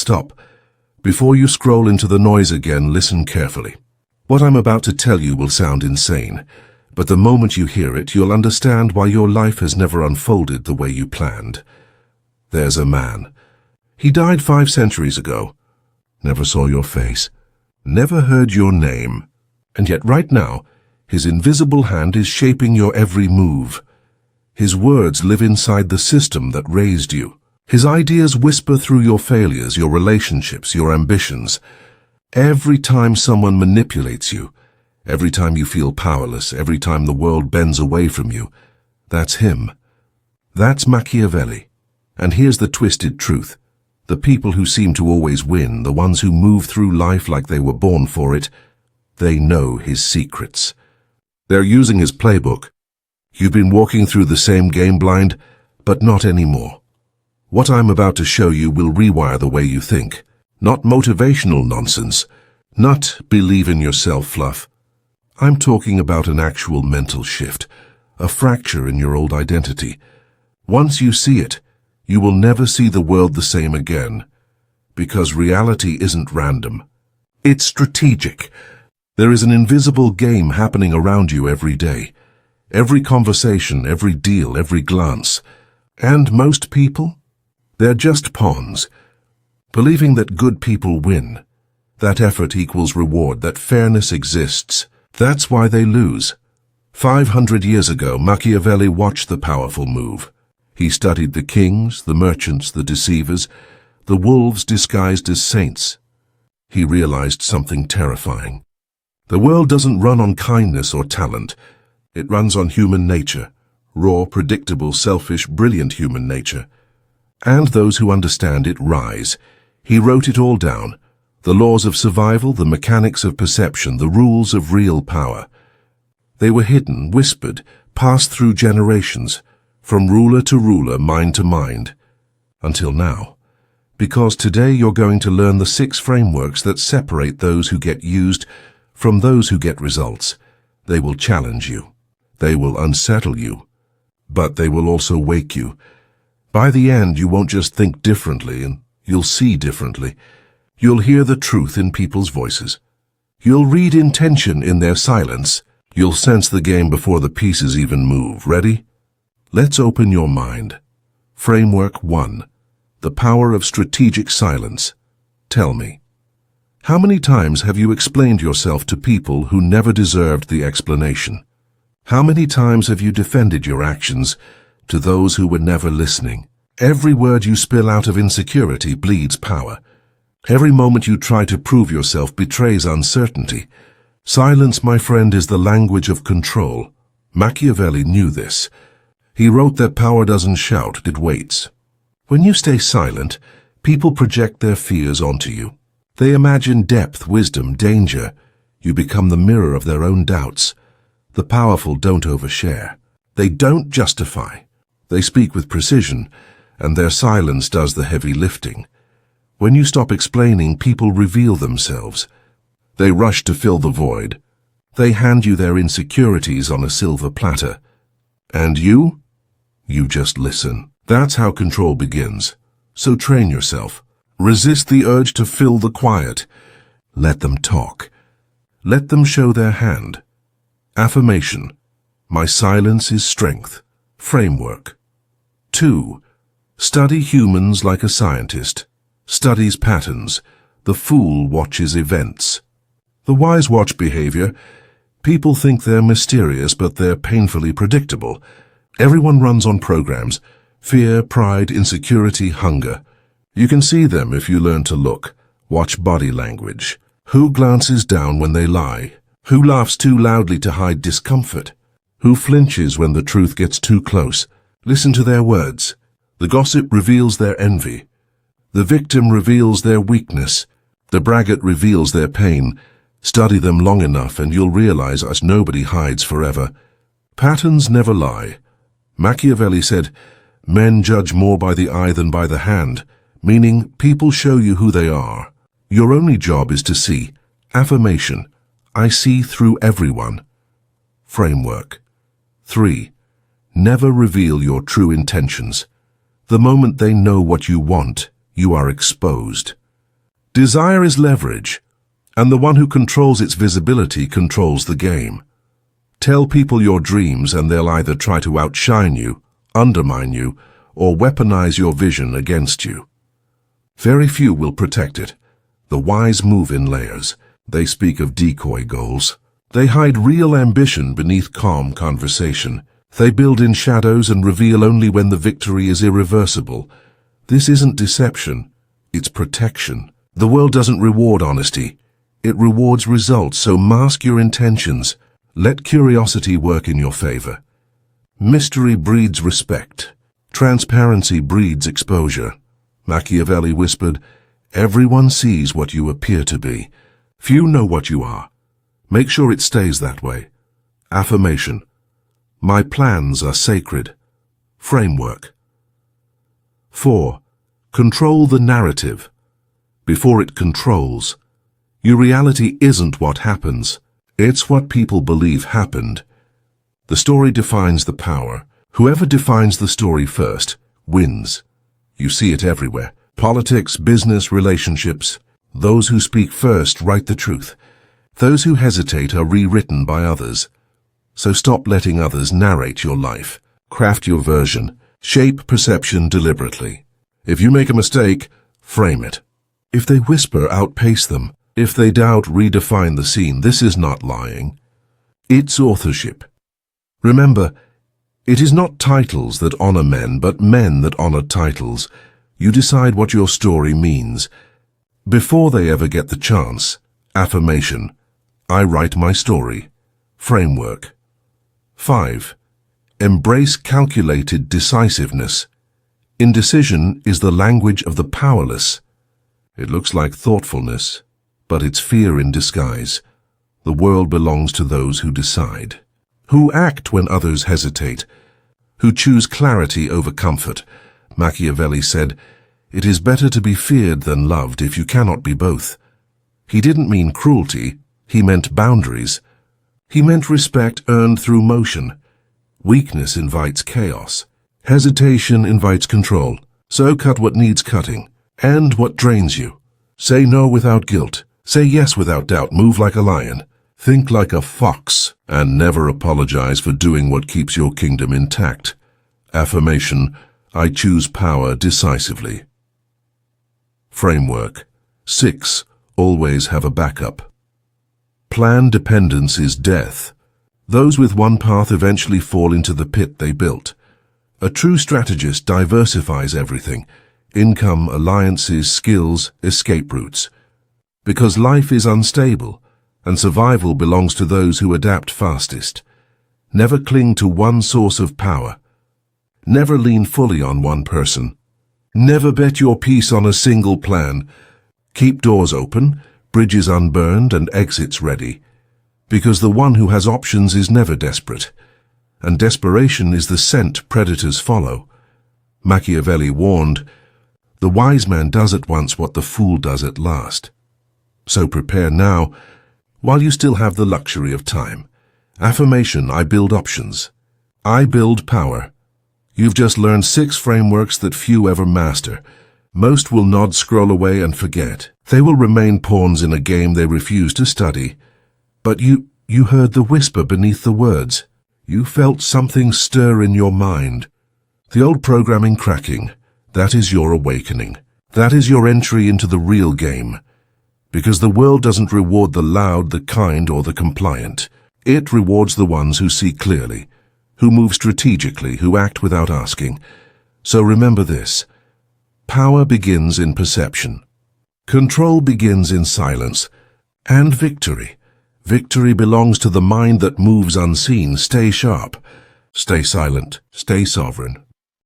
stop. Before you scroll into the noise again, listen carefully. What I'm about to tell you will sound insane, but the moment you hear it, you'll understand why your life has never unfolded the way you planned. There's a man. He died 5 centuries ago. Never saw your face. Never heard your name. And yet right now, his invisible hand is shaping your every move. His words live inside the system that raised you. His ideas whisper through your failures, your relationships, your ambitions. Every time someone manipulates you, every time you feel powerless, every time the world bends away from you, that's him. That's Machiavelli. And here's the twisted truth. The people who seem to always win, the ones who move through life like they were born for it, they know his secrets. They're using his playbook. You've been walking through the same game blind, but not anymore. What I'm about to show you will rewire the way you think. Not motivational nonsense, not believe in yourself fluff. I'm talking about an actual mental shift, a fracture in your old identity. Once you see it, you will never see the world the same again, because reality isn't random. It's strategic. There is an invisible game happening around you every day. Every conversation, every deal, every glance. And most people? They're just pawns, believing that good people win, that effort equals reward, that fairness exists. That's why they lose. 500 years ago, Machiavelli watched the powerful move. He studied the kings, the merchants, the deceivers, the wolves disguised as saints. He realized something terrifying. The world doesn't run on kindness or talent. It runs on human nature, raw, predictable, selfish, brilliant human nature. And those who understand it rise. He wrote it all down. The laws of survival, the mechanics of perception, the rules of real power. They were hidden, whispered, passed through generations, from ruler to ruler, mind to mind, until now. Because today you're going to learn the 6 frameworks that separate those who get used from those who get results. They will challenge you. They will unsettle you. But they will also wake you. By the end, you won't just think differently, and you'll see differently. You'll hear the truth in people's voices. You'll read intention in their silence. You'll sense the game before the pieces even move. Ready? Let's open your mind. Framework 1. The power of strategic silence. Tell me, how many times have you explained yourself to people who never deserved the explanation? How many times have you defended your actions to those who were never listening? Every word you spill out of insecurity bleeds power. Every moment you try to prove yourself betrays uncertainty. Silence, my friend, is the language of control. Machiavelli knew this. He wrote that power doesn't shout, it waits. When you stay silent, people project their fears onto you. They imagine depth, wisdom, danger. You become the mirror of their own doubts. The powerful don't overshare. They don't justify. They speak with precision, and their silence does the heavy lifting. When you stop explaining, people reveal themselves. They rush to fill the void. They hand you their insecurities on a silver platter. And you just listen. That's how control begins. So train yourself. Resist the urge to fill the quiet. Let them talk. Let them show their hand. Affirmation. My silence is strength. Framework. 2. Study humans like a scientist. Studies patterns. The fool watches events. The wise watch behavior. People think they're mysterious, but they're painfully predictable. Everyone runs on programs. Fear, pride, insecurity, hunger. You can see them if you learn to look. Watch body language. Who glances down when they lie? Who laughs too loudly to hide discomfort? Who flinches when the truth gets too close? Listen to their words. The gossip reveals their envy. The victim reveals their weakness. The braggart reveals their pain. Study them long enough and you'll realize that nobody hides forever. Patterns never lie. Machiavelli said, men judge more by the eye than by the hand, meaning people show you who they are. Your only job is to see. Affirmation. I see through everyone. Framework. 3. Never reveal your true intentions. The moment they know what you want, you are exposed. Desire is leverage, and the one who controls its visibility controls the game. Tell people your dreams and they'll either try to outshine you, undermine you, or weaponize your vision against you. Very few will protect it. The wise move in layers. They speak of decoy goals. They hide real ambition beneath calm conversation. They build in shadows and reveal only when the victory is irreversible. This isn't deception, it's protection. The world doesn't reward honesty. It rewards results, so mask your intentions. Let curiosity work in your favor. Mystery breeds respect. Transparency breeds exposure. Machiavelli whispered, "Everyone sees what you appear to be. Few know what you are. Make sure it stays that way." Affirmation. My plans are sacred. Framework. 4. Control the narrative. Before it controls, your reality isn't what happens. It's what people believe happened. The story defines the power. Whoever defines the story first wins. You see it everywhere. Politics, business, relationships. Those who speak first write the truth. Those who hesitate are rewritten by others. So stop letting others narrate your life. Craft your version. Shape perception deliberately. If you make a mistake, frame it. If they whisper, outpace them. If they doubt, redefine the scene. This is not lying. It's authorship. Remember, it is not titles that honor men, but men that honor titles. You decide what your story means. Before they ever get the chance. Affirmation. I write my story. Framework. 5. Embrace calculated decisiveness. Indecision is the language of the powerless. It looks like thoughtfulness, but it's fear in disguise. The world belongs to those who decide, who act when others hesitate, who choose clarity over comfort. Machiavelli said, "It is better to be feared than loved if you cannot be both." He didn't mean cruelty, he meant boundaries. He meant respect earned through motion. Weakness invites chaos. Hesitation invites control. So cut what needs cutting, and what drains you. Say no without guilt. Say yes without doubt. Move like a lion. Think like a fox, and never apologize for doing what keeps your kingdom intact. Affirmation. I choose power decisively. Framework. 6. Always have a backup. Plan dependence is death. Those with one path eventually fall into the pit they built. A true strategist diversifies everything: income, alliances, skills, escape routes. Because life is unstable, and survival belongs to those who adapt fastest. Never cling to one source of power. Never lean fully on one person. Never bet your peace on a single plan. Keep doors open, bridges unburned, and exits ready. Because the one who has options is never desperate, and desperation is the scent predators follow. Machiavelli warned, "The wise man does at once what the fool does at last." So prepare now, while you still have the luxury of time. Affirmation. I build options. I build power. You've just learned 6 frameworks that few ever master. Most will nod, scroll away, and forget. They will remain pawns in a game they refuse to study. But you heard the whisper beneath the words. You felt something stir in your mind. The old programming cracking. That is your awakening. That is your entry into the real game. Because the world doesn't reward the loud, the kind, or the compliant. It rewards the ones who see clearly, who move strategically, who act without asking. So remember this. Power begins in perception. Control begins in silence. And victory. Victory belongs to the mind that moves unseen. Stay sharp. Stay silent. Stay sovereign.